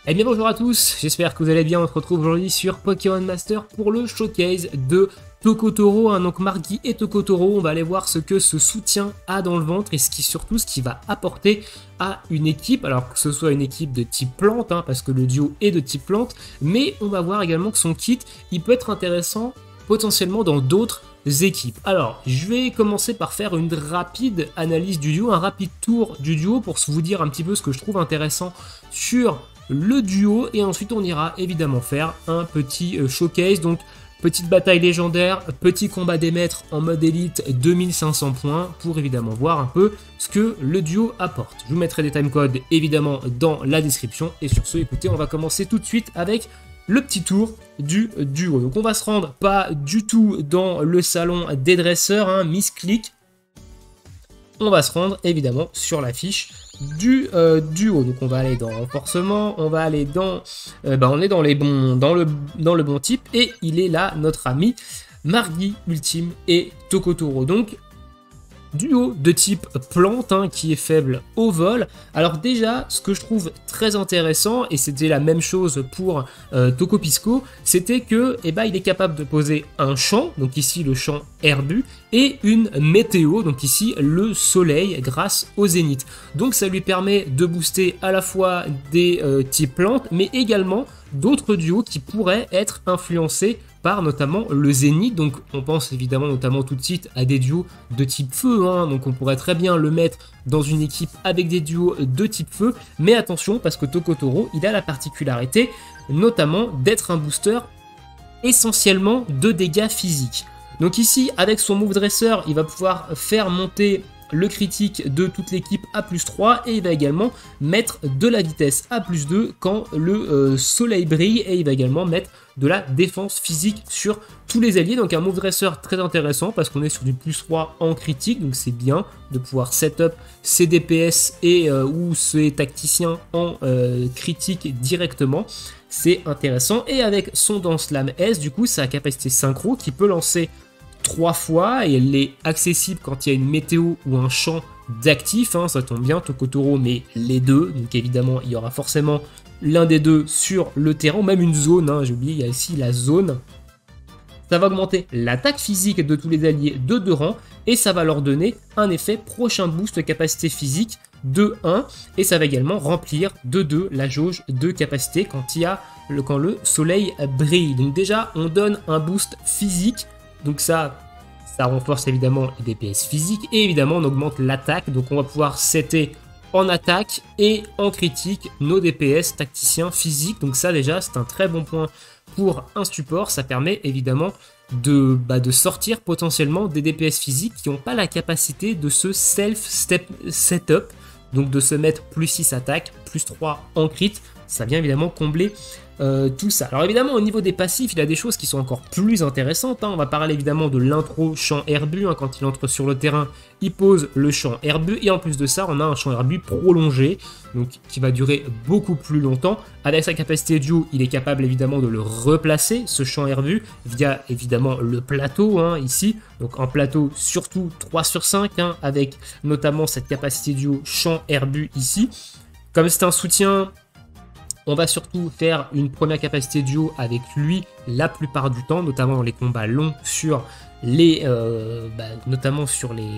Eh bien bonjour à tous, j'espère que vous allez bien. On se retrouve aujourd'hui sur Pokémon Master pour le showcase de Tokotoro, donc Margui et Tokotoro. On va aller voir ce que ce soutien a dans le ventre et surtout ce qu'il va apporter à une équipe, alors que ce soit une équipe de type plante, parce que le duo est de type plante, mais on va voir également que son kit, il peut être intéressant potentiellement dans d'autres équipes. Alors, je vais commencer par faire une rapide analyse du duo, un rapide tour du duo pour vous dire un petit peu ce que je trouve intéressant sur le duo, et ensuite on ira évidemment faire un petit showcase. Donc petite bataille légendaire, petit combat des maîtres en mode élite, 2500 points pour évidemment voir un peu ce que le duo apporte. Je vous mettrai des timecodes évidemment dans la description, et sur ce, écoutez, on va commencer tout de suite avec le petit tour du duo. Donc on va se rendre pas du tout dans le salon des dresseurs, Misclick. On va se rendre évidemment sur la fiche du duo. Donc on va aller dans renforcement, on va aller dans on est dans le bon type, et il est là notre ami Margui Ultime et Tokotoro. Donc duo de type plante, qui est faible au vol. Alors déjà, ce que je trouve très intéressant, et c'était la même chose pour Tokopisco, c'était que il est capable de poser un champ, donc ici le champ herbu, et une météo, donc ici le soleil, grâce au zénith. Donc ça lui permet de booster à la fois des types plantes, mais également d'autres duos qui pourraient être influencés par notamment le zénith. Donc on pense évidemment notamment tout de suite à des duos de type feu, donc on pourrait très bien le mettre dans une équipe avec des duos de type feu, mais attention, parce que Tokotoro, il a la particularité notamment d'être un booster essentiellement de dégâts physiques. Donc ici, avec son move dresseur, il va pouvoir faire monter le critique de toute l'équipe à +3, et il va également mettre de la vitesse à +2 quand le soleil brille, et il va également mettre de la défense physique sur tous les alliés. Donc un move dresseur très intéressant parce qu'on est sur du +3 en critique, donc c'est bien de pouvoir setup ses DPS et ou ses tacticiens en critique directement. C'est intéressant, et avec son Danse Lame S, du coup, sa capacité synchro qui peut lancer 3 fois, et elle est accessible quand il y a une météo ou un champ d'actifs, ça tombe bien, Tokotoro met les deux, donc évidemment il y aura forcément l'un des deux sur le terrain, même une zone, j'ai oublié, il y a ici la zone. Ça va augmenter l'attaque physique de tous les alliés de 2 rangs, et ça va leur donner un effet prochain boost capacité physique de 1, et ça va également remplir de 2 la jauge de capacité quand le soleil brille. Donc déjà on donne un boost physique, donc ça renforce évidemment les DPS physiques, et évidemment on augmente l'attaque, donc on va pouvoir setter en attaque et en critique nos DPS tacticiens physiques. Donc ça déjà c'est un très bon point pour un support, ça permet évidemment de sortir potentiellement des DPS physiques qui n'ont pas la capacité de se setup, donc de se mettre +6 attaque, +3 en crit. Ça vient évidemment combler tout ça. Alors évidemment au niveau des passifs, il y a des choses qui sont encore plus intéressantes, On va parler évidemment de l'intro champ herbu, quand il entre sur le terrain, il pose le champ herbu, et en plus de ça, on a un champ herbu prolongé, donc qui va durer beaucoup plus longtemps. Avec sa capacité duo, il est capable évidemment de le replacer, ce champ herbu, via évidemment le plateau, ici, donc un plateau surtout 3/5, avec notamment cette capacité duo champ herbu ici. Comme c'est un soutien, on va surtout faire une première capacité duo avec lui la plupart du temps, notamment dans les combats longs, notamment sur les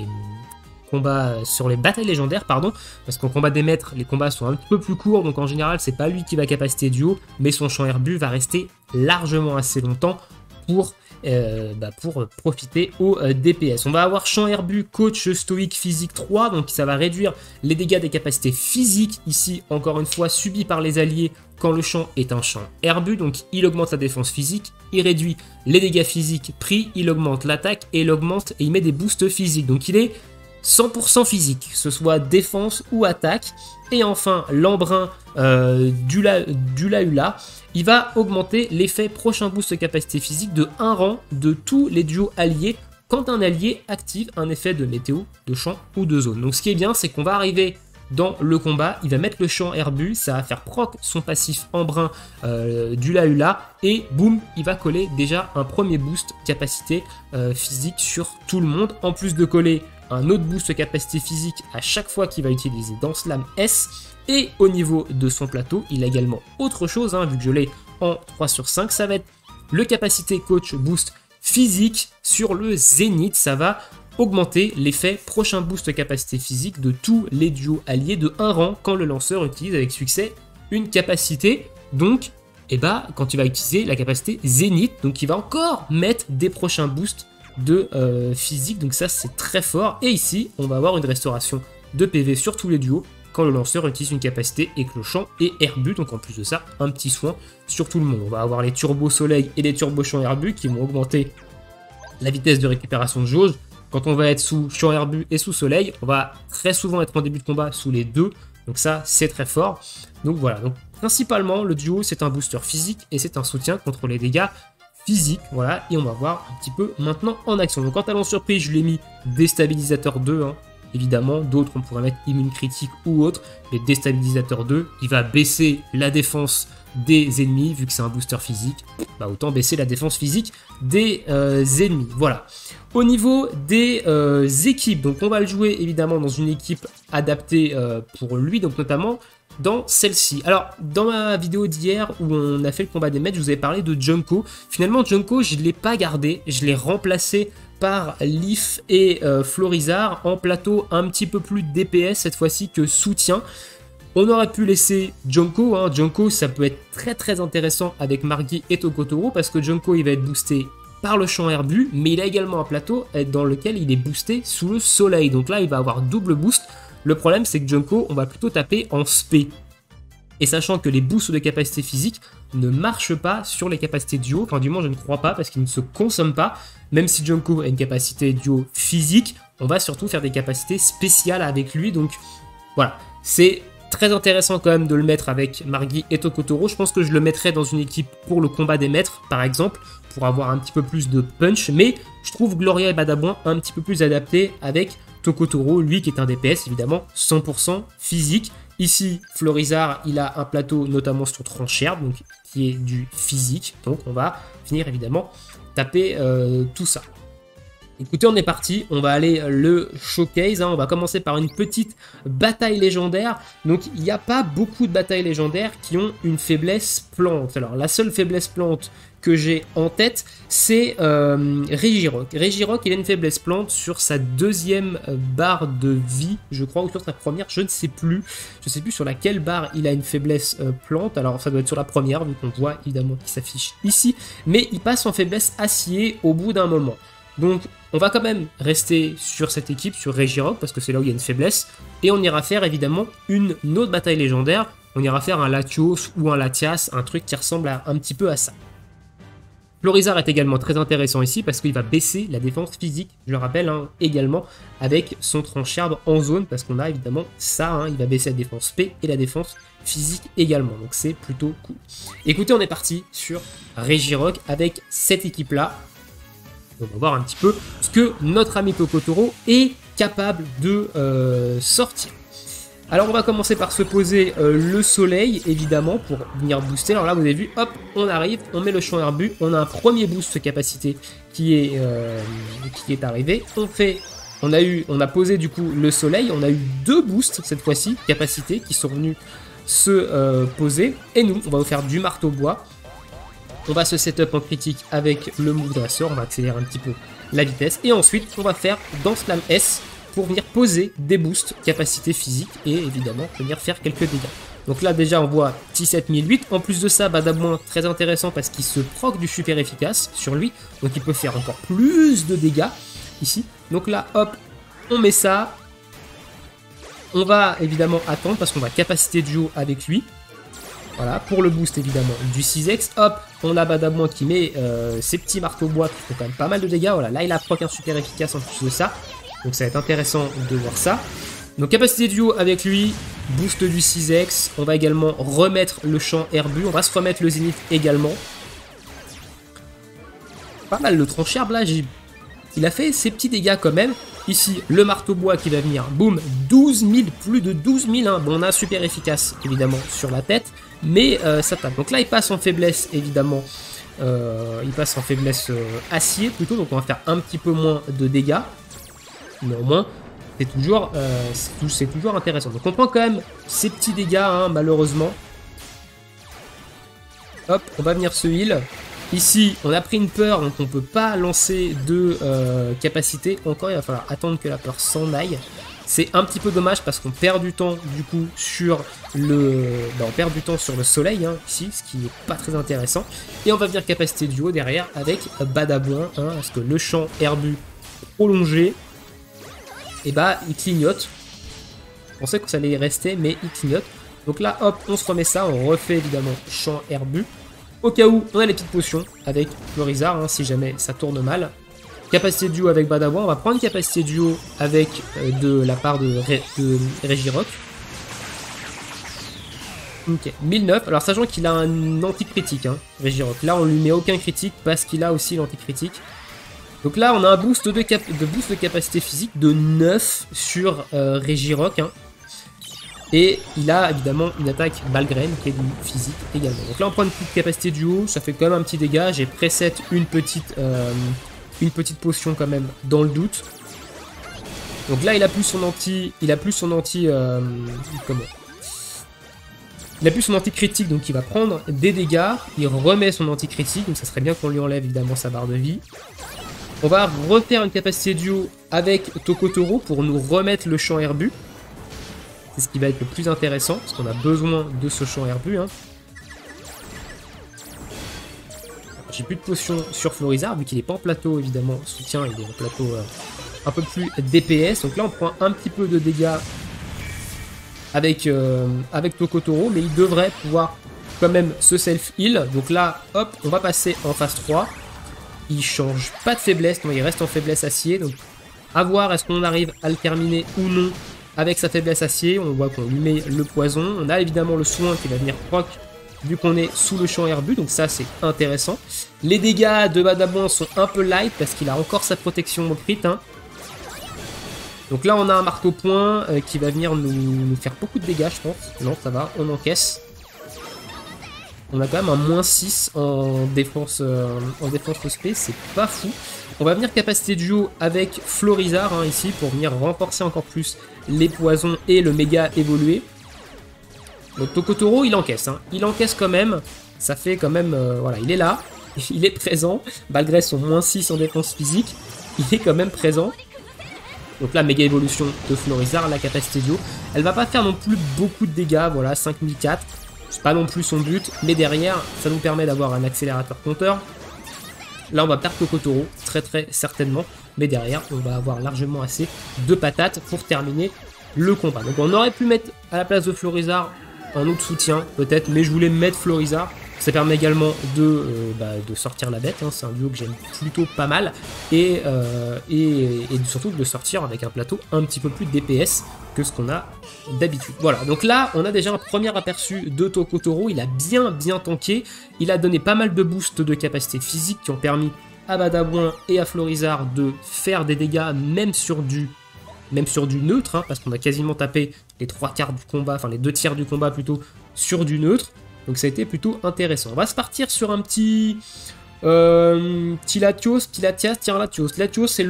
combats, sur les batailles légendaires, parce qu'en combat des maîtres, les combats sont un petit peu plus courts, donc en général, c'est pas lui qui va capacité duo, mais son champ herbu va rester largement assez longtemps pour profiter au DPS. On va avoir champ herbu, coach stoïque physique 3, donc ça va réduire les dégâts des capacités physiques, ici encore une fois subis par les alliés quand le champ est un champ herbu, donc il augmente la défense physique, il réduit les dégâts physiques pris, il augmente l'attaque, et il met des boosts physiques, donc il est 100% physique, que ce soit défense ou attaque. Et enfin l'embrun du Lahula, il va augmenter l'effet prochain boost de capacité physique de 1 rang de tous les duos alliés quand un allié active un effet de météo, de champ ou de zone. Donc ce qui est bien, c'est qu'on va arriver dans le combat, il va mettre le champ herbu, ça va faire proc son passif embrun du Lahula, et boum, il va coller déjà un premier boost capacité physique sur tout le monde, en plus de coller un autre boost capacité physique à chaque fois qu'il va utiliser Danse Lame S. Et au niveau de son plateau, il a également autre chose, hein, vu que je l'ai en 3/5, ça va être le capacité coach boost physique sur le Zénith. Ça va augmenter l'effet prochain boost capacité physique de tous les duos alliés de 1 rang quand le lanceur utilise avec succès une capacité. Donc, quand il va utiliser la capacité Zénith, donc il va encore mettre des prochains boosts de physique. Donc ça, c'est très fort. Et ici, on va avoir une restauration de PV sur tous les duos quand le lanceur utilise une capacité éclochant et Airbu. Donc en plus de ça, un petit soin sur tout le monde. On va avoir les turbos soleil et les turbos champ Airbu qui vont augmenter la vitesse de récupération de jauge. Quand on va être sous champ Airbu et sous soleil, on va très souvent être en début de combat sous les deux. Donc ça, c'est très fort. Donc voilà, donc principalement, le duo, c'est un booster physique et c'est un soutien contre les dégâts physiques. Voilà, et on va voir un petit peu maintenant en action. Donc en talon surprise, je l'ai mis déstabilisateur 2, hein. Évidemment, d'autres, on pourrait mettre immune critique ou autre, mais déstabilisateur 2, il va baisser la défense des ennemis, vu que c'est un booster physique, autant baisser la défense physique des ennemis. Voilà. Au niveau des équipes, donc on va le jouer évidemment dans une équipe adaptée pour lui, donc notamment dans celle-ci. Alors, dans ma vidéo d'hier où on a fait le combat des maîtres, je vous avais parlé de Junko. Finalement, Junko, je ne l'ai pas gardé, je l'ai remplacé par Leaf et Florizard en plateau un petit peu plus DPS cette fois-ci que soutien. On aurait pu laisser Junko, hein. Junko, ça peut être très très intéressant avec Margui et Tokotoro parce que Junko, il va être boosté par le champ Airbu, mais il a également un plateau dans lequel il est boosté sous le soleil. Donc là, il va avoir double boost. Le problème, c'est que Junko, on va plutôt taper en spé. Et sachant que les boosts de capacité physique ne marchent pas sur les capacités duo, enfin du moins je ne crois pas parce qu'ils ne se consomment pas. Même si Junko a une capacité duo physique, on va surtout faire des capacités spéciales avec lui. Donc voilà, c'est très intéressant quand même de le mettre avec Margui et Tokotoro. Je pense que je le mettrais dans une équipe pour le combat des maîtres, par exemple, pour avoir un petit peu plus de punch. Mais je trouve Gloria et Badabouin un petit peu plus adaptés avec Tokotoro, lui qui est un DPS évidemment 100% physique. Ici, Florizard, il a un plateau notamment sur tranchère, donc qui est du physique. Donc on va finir évidemment taper tout ça. Écoutez, on est parti, on va aller le showcase, hein. On va commencer par une petite bataille légendaire. Donc il n'y a pas beaucoup de batailles légendaires qui ont une faiblesse plante. Alors la seule faiblesse plante que j'ai en tête, c'est Regirock. Regirock, il a une faiblesse plante sur sa deuxième barre de vie, je crois, ou sur sa première, je ne sais plus. Je ne sais plus sur laquelle barre il a une faiblesse plante. Alors ça doit être sur la première, vu qu'on voit évidemment qu'il s'affiche ici. Mais il passe en faiblesse acier au bout d'un moment. Donc on va quand même rester sur cette équipe, sur Regirock, parce que c'est là où il y a une faiblesse. Et on ira faire évidemment une autre bataille légendaire. On ira faire un Latios ou un Latias, un truc qui ressemble un petit peu à ça. Florizard est également très intéressant ici parce qu'il va baisser la défense physique, je le rappelle, hein, également avec son tranche-arbre en zone, parce qu'on a évidemment ça, hein, il va baisser la défense P et la défense physique également, donc c'est plutôt cool. Écoutez, on est parti sur Regirock avec cette équipe-là. On va voir un petit peu ce que notre ami Tokotoro est capable de sortir. Alors on va commencer par se poser le soleil évidemment pour venir booster. Alors là vous avez vu, hop, on arrive, on met le champ Airbu, on a un premier boost capacité qui est arrivé. On a posé du coup le soleil, on a eu deux boosts cette fois-ci, capacité, qui sont venus se poser. Et nous, on va vous faire du marteau bois. On va se setup en critique avec le move dresseur, on va accélérer un petit peu la vitesse. Et ensuite on va faire Danse Lame S pour venir poser des boosts capacité physique et évidemment venir faire quelques dégâts. Donc là déjà on voit 17008, en plus de ça Badabouin très intéressant parce qu'il se proc du super efficace sur lui, donc il peut faire encore plus de dégâts ici. Donc là hop, on met ça, on va évidemment attendre parce qu'on va capacité de duo avec lui. Voilà, pour le boost évidemment du 6x, hop, on a Badabouin qui met ses petits marteaux bois qui font quand même pas mal de dégâts. Voilà, là il a proc un super efficace en plus de ça. Donc ça va être intéressant de voir ça. Donc capacité de duo avec lui, boost du 6x. On va également remettre le champ Airbu. On va se remettre le Zénith également. Pas mal le tranche-arbre là. Il a fait ses petits dégâts quand même. Ici, le marteau bois qui va venir. Boum, 12 000, plus de 12 000. Hein. Bon, on a super efficace évidemment sur la tête. Mais ça tape. Donc là, il passe en faiblesse évidemment. Il passe en faiblesse acier plutôt. Donc on va faire un petit peu moins de dégâts. Néanmoins, c'est toujours intéressant. Donc on prend quand même ces petits dégâts, hein, malheureusement. Hop, on va venir se heal. Ici, on a pris une peur, donc on ne peut pas lancer de capacité. Encore, il va falloir attendre que la peur s'en aille. C'est un petit peu dommage parce qu'on perd du temps du coup sur le, on perd du temps sur le soleil, hein, ici, ce qui n'est pas très intéressant. Et on va venir capacité duo derrière avec Badabouin, hein, parce que le champ herbu prolongé, et bah il clignote. On sait que ça allait rester, mais il clignote. Donc là, hop, on se remet ça, on refait évidemment champ herbu. Au cas où, on a les petites potions avec Florizard, hein, si jamais ça tourne mal. Capacité duo avec Badabouin, on va prendre capacité duo avec de la part de Regirock. Ok, 1009, alors sachant qu'il a un anti-critique, hein, Regirock. Là, on lui met aucun critique parce qu'il a aussi l'anti-critique. Donc là, on a un boost de capacité physique de 9 sur Regirock, hein. Et il a évidemment une attaque Balgraine qui est du physique également. Donc là, on prend une petite capacité duo, ça fait quand même un petit dégât. J'ai preset une petite potion quand même dans le doute. Donc là, il a plus son anti, critique, donc il va prendre des dégâts. Il remet son anti critique, donc ça serait bien qu'on lui enlève évidemment sa barre de vie. On va refaire une capacité duo avec Tokotoro pour nous remettre le champ herbu. C'est ce qui va être le plus intéressant, parce qu'on a besoin de ce champ herbu, hein. J'ai plus de potions sur Florizard, vu qu'il n'est pas en plateau, évidemment, soutien, il est en plateau un peu plus DPS. Donc là, on prend un petit peu de dégâts avec Tokotoro, mais il devrait pouvoir quand même se self-heal. Donc là, hop, on va passer en phase 3. Il change pas de faiblesse, non, il reste en faiblesse acier. Donc, à voir, est-ce qu'on arrive à le terminer ou non avec sa faiblesse acier. On voit qu'on lui met le poison. On a évidemment le soin qui va venir proc vu qu'on est sous le champ herbu, donc ça c'est intéressant. Les dégâts de Badabouin sont un peu light parce qu'il a encore sa protection au crit, hein. Donc là on a un marteau-point qui va venir nous faire beaucoup de dégâts, je pense. Non, ça va, on encaisse. On a quand même un moins 6 en défense SP, c'est pas fou. On va venir capacité duo avec Florizard, hein, ici, pour venir renforcer encore plus les poisons et le méga évolué. Donc Tokotoro, il encaisse, hein. Il encaisse quand même. Ça fait quand même... voilà, il est là. Il est présent. Malgré son moins 6 en défense physique, il est quand même présent. Donc là, méga évolution de Florizard, la capacité duo. Elle va pas faire non plus beaucoup de dégâts, voilà, 5004. C'est pas non plus son but, mais derrière, ça nous permet d'avoir un accélérateur compteur. Là, on va perdre Tokotoro, très certainement. Mais derrière, on va avoir largement assez de patates pour terminer le combat. Donc on aurait pu mettre à la place de Florizard un autre soutien, peut-être, mais je voulais mettre Florizard. Ça permet également de sortir la bête, hein. C'est un duo que j'aime plutôt pas mal. Et surtout de sortir avec un plateau un petit peu plus DPS que ce qu'on a d'habitude. Voilà, donc là, on a déjà un premier aperçu de Tokotoro. Il a bien tanké. Il a donné pas mal de boosts de capacité physique qui ont permis à Badabouin et à Florizard de faire des dégâts même sur du neutre, hein, parce qu'on a quasiment tapé les 3/4 du combat, enfin les 2/3 du combat plutôt, sur du neutre. Donc ça a été plutôt intéressant. On va se partir sur un petit Latios. Tiens, Latios. Latios, c'est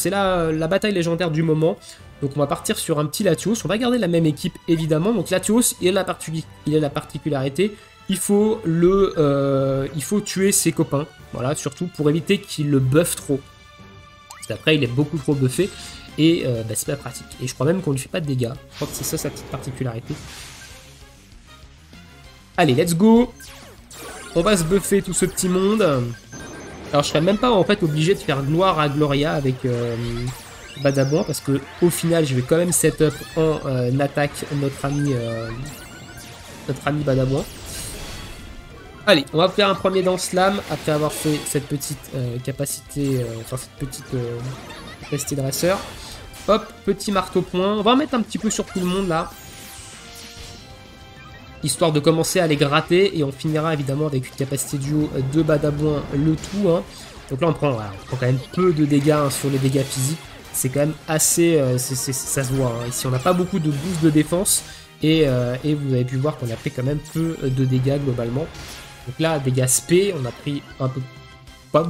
la bataille légendaire du moment. Donc on va partir sur un petit Latios. On va garder la même équipe, évidemment. Donc Latios, il a la particularité. Il faut tuer ses copains. Voilà, surtout pour éviter qu'il le buffe trop. Parce qu'après, il est beaucoup trop buffé. Et c'est pas pratique. Et je crois même qu'on ne lui fait pas de dégâts. Je crois que c'est ça sa petite particularité. Allez, let's go. On va se buffer tout ce petit monde. Alors je serais même pas en fait obligé de faire gloire à Gloria avec Badabouin, parce que au final je vais quand même setup en attaque notre ami Badabouin. Allez, on va faire un premier dans Slam après avoir fait cette petite capacité dresseur. Hop, petit marteau-point. On va en mettre un petit peu sur tout le monde là, histoire de commencer à les gratter, et on finira évidemment avec une capacité duo de Badabouin le tout, hein. Donc là on prend quand même peu de dégâts, hein, sur les dégâts physiques. C'est quand même assez... ça se voit, hein. Ici on n'a pas beaucoup de boost de défense, et vous avez pu voir qu'on a pris quand même peu de dégâts globalement. Donc là, dégâts SP, on a pris un peu... pas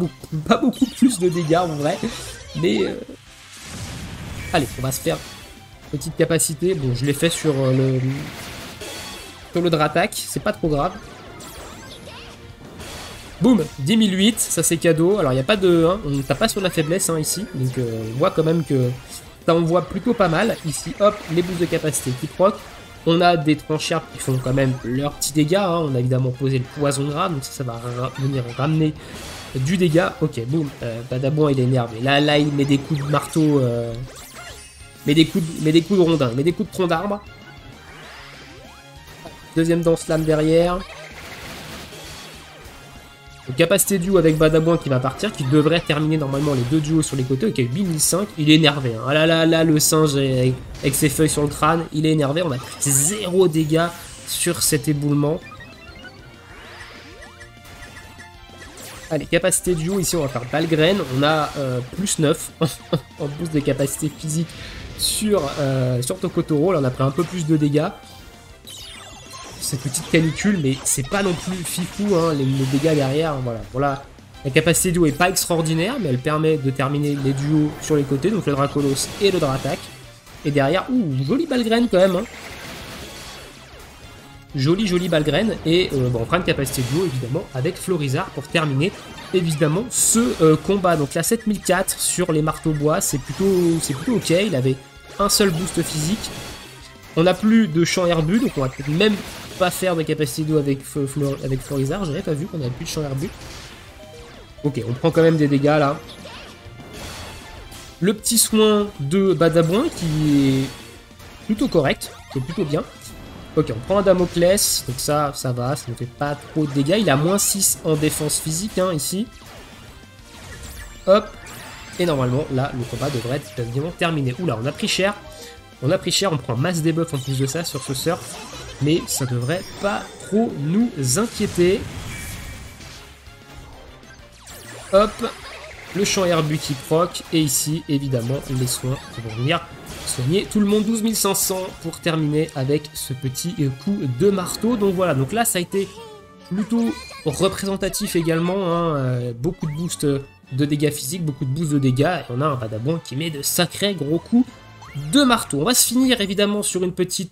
beaucoup plus de dégâts en vrai, mais Allez, on va se faire une petite capacité. Bon, je l'ai fait sur le Dratak, c'est pas trop grave. Boum, 10 008, ça c'est cadeau. Alors il n'y a pas de... Hein, on ne tape pas sur la faiblesse hein, ici. Donc on voit quand même que ça envoie plutôt pas mal. Ici, hop, les boosts de capacité qui proc. On a des tranchères qui font quand même leurs petits dégâts. Hein. On a évidemment posé le poison gras, donc ça va venir ramener du dégât. Ok, boum, Badabouin il est énervé. Là, il met des coups de marteau, met des coups de rondin, met des coups de tronc d'arbre. Deuxième danse lame derrière. Donc, capacité duo avec Badabouin qui va partir, qui devrait terminer normalement les deux duos sur les côtés. Ok, 8005, il est énervé. Hein. Ah là, le singe avec ses feuilles sur le crâne, il est énervé. On a pris 0 dégâts sur cet éboulement. Allez, capacité duo, ici on va faire Balgraine. On a plus 9 en plus de capacité physique sur Tokotoro. Là on a pris un peu plus de dégâts. Cette petite canicule, mais c'est pas non plus fifou, hein, les dégâts derrière, voilà. La capacité duo est pas extraordinaire, mais elle permet de terminer les duos sur les côtés, donc le Dracolos et le Dratak. Et derrière, jolie Balgraine quand même, hein. Jolie Balgraine, et bon, on fera une capacité duo évidemment avec Florizard pour terminer évidemment ce combat. Donc la 7004 sur les marteaux bois, c'est plutôt ok, il avait un seul boost physique. On n'a plus de champ herbu, donc on va peut-être même pas faire de capacité d'eau avec Florizard. J'avais pas vu qu'on avait plus de champ herbu. Ok, on prend quand même des dégâts là. Le petit soin de Badabouin qui est plutôt correct, c'est plutôt bien. Ok, on prend un Damoclès, donc ça va, ça ne fait pas trop de dégâts. Il a moins 6 en défense physique hein, ici. Hop, et normalement là le combat devrait être quasiment terminé. Oula, on a pris cher. On prend masse debuff en plus de ça sur ce surf, mais ça devrait pas trop nous inquiéter. Hop, le champ herbu qui proc, et ici évidemment les soins qui vont venir soigner tout le monde. 12 500 pour terminer avec ce petit coup de marteau. Donc voilà, donc là ça a été plutôt représentatif également, hein, beaucoup de boosts de dégâts physiques, beaucoup de boosts de dégâts, et on a un Badabouin qui met de sacrés gros coups de marteau. On va se finir évidemment sur un petit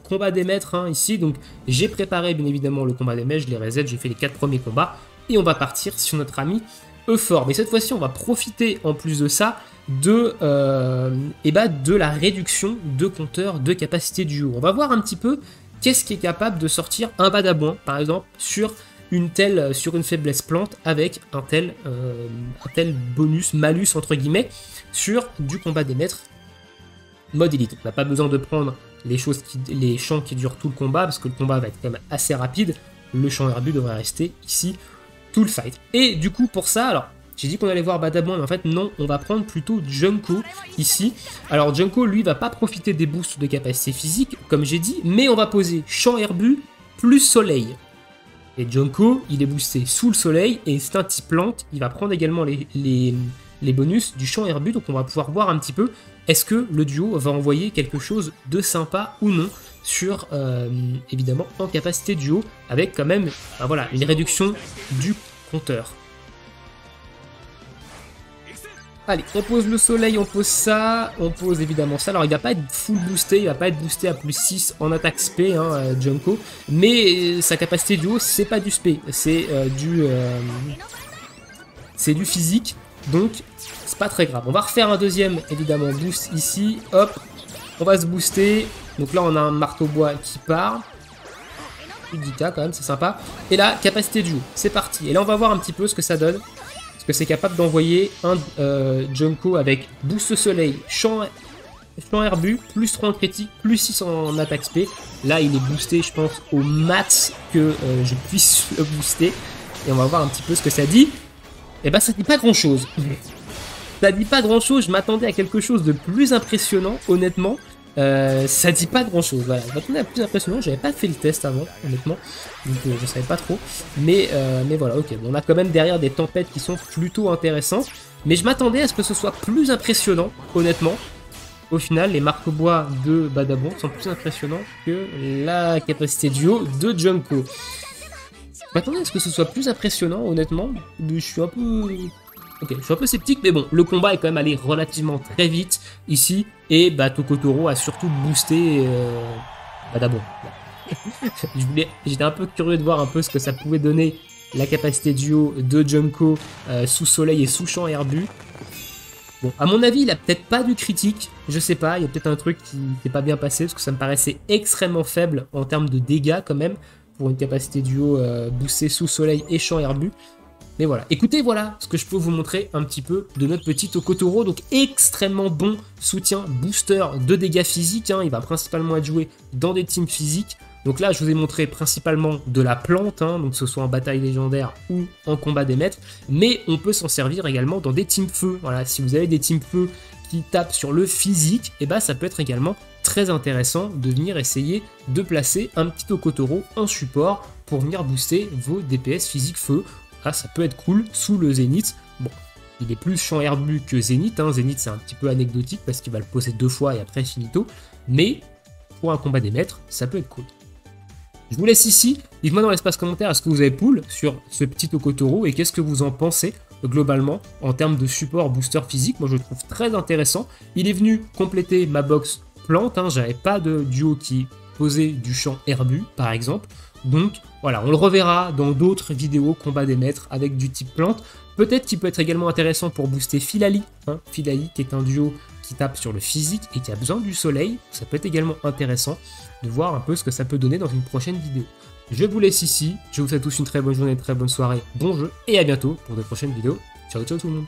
combat des maîtres hein, ici. Donc j'ai préparé bien évidemment le combat des maîtres, je les reset, j'ai fait les 4 premiers combats et on va partir sur notre ami Euphor. Mais cette fois-ci on va profiter en plus de ça de la réduction de compteur de capacité duo. On va voir un petit peu qu'est-ce qui est capable de sortir un Badabouin par exemple sur une faiblesse plante avec un tel bonus, malus entre guillemets sur du combat des maîtres mode élite. On n'a pas besoin de prendre les champs qui durent tout le combat, parce que le combat va être quand même assez rapide. Le champ herbu devrait rester ici tout le fight. Et du coup, pour ça, alors, j'ai dit qu'on allait voir Badabouin, mais en fait, non, on va prendre plutôt Junko ici. Alors, Junko, lui, va pas profiter des boosts de capacité physique, comme j'ai dit, mais on va poser champ herbu plus soleil. Et Junko, il est boosté sous le soleil, et c'est un type plante, il va prendre également les bonus du champ herbu, donc on va pouvoir voir un petit peu est-ce que le duo va envoyer quelque chose de sympa ou non sur, évidemment, en capacité duo, avec quand même, voilà, une réduction du compteur. Allez, on pose le soleil, on pose ça, on pose évidemment ça. Alors, il va pas être full boosté, il va pas être boosté à plus 6 en attaque spé, hein, Junko, mais sa capacité duo, c'est pas du spé, c'est du physique. Donc, c'est pas très grave. On va refaire un deuxième, évidemment, boost ici. Hop, on va se booster. Donc là, on a un marteau bois qui part. Plus de 10K quand même, c'est sympa. Et là, capacité duo, c'est parti. Et là, on va voir un petit peu ce que ça donne. Parce que c'est capable d'envoyer un Junko avec boost soleil, champ herbu, plus 3 en critique, plus 6 en attaque spé. Là, il est boosté, je pense, au max que je puisse le booster. Et on va voir un petit peu ce que ça dit. Et bah ça dit pas grand chose. Ça dit pas grand chose, je m'attendais à quelque chose de plus impressionnant, honnêtement. Ça dit pas grand chose, voilà. Je m'attendais à plus impressionnant, j'avais pas fait le test avant, honnêtement. Donc je savais pas trop. Mais voilà, ok. On a quand même derrière des tempêtes qui sont plutôt intéressantes. Mais je m'attendais à ce que ce soit plus impressionnant, honnêtement. Au final, les marque-bois de Badabouin sont plus impressionnants que la capacité duo de Junko. Je m'attendais à ce que ce soit plus impressionnant, honnêtement. Je suis un peu Ok, je suis un peu sceptique, mais bon, le combat est quand même allé relativement très vite ici, et bah Tokotoro a surtout boosté Badabon. J'étais un peu curieux de voir un peu ce que ça pouvait donner la capacité duo de Junko sous soleil et sous champ herbu. Bon, à mon avis, il a peut-être pas du critique, je sais pas, il y a peut-être un truc qui s'est pas bien passé, parce que ça me paraissait extrêmement faible en termes de dégâts quand même, pour une capacité duo boostée sous soleil et champ herbu. Mais voilà, écoutez, voilà ce que je peux vous montrer un petit peu de notre petit Tokotoro, donc extrêmement bon soutien booster de dégâts physiques, hein. Il va principalement être joué dans des teams physiques. Donc là, je vous ai montré principalement de la plante, hein, donc que ce soit en bataille légendaire ou en combat des maîtres, mais on peut s'en servir également dans des teams feu. Voilà, si vous avez des teams feu qui tapent sur le physique, et bah ça peut être également très intéressant de venir essayer de placer un petit Tokotoro en support pour venir booster vos DPS physique feu. Là, ça peut être cool sous le Zénith. Bon, il est plus champ herbu que Zénith, hein. Zénith c'est un petit peu anecdotique parce qu'il va le poser 2 fois et après finito, mais pour un combat des maîtres, ça peut être cool. Je vous laisse ici, dites-moi dans l'espace commentaire est-ce que vous avez pull sur ce petit Tokotoro et qu'est-ce que vous en pensez globalement en termes de support booster physique. Moi je le trouve très intéressant, il est venu compléter ma box plante, hein. J'avais pas de duo qui posait du champ herbu par exemple, donc voilà, on le reverra dans d'autres vidéos combat des maîtres avec du type plante. Peut-être qu'il peut être également intéressant pour booster Filali, hein. Filali qui est un duo qui tape sur le physique et qui a besoin du soleil, ça peut être également intéressant de voir un peu ce que ça peut donner dans une prochaine vidéo. Je vous laisse ici, je vous souhaite tous une très bonne journée, une très bonne soirée, bon jeu, et à bientôt pour de prochaines vidéos. Ciao ciao tout le monde.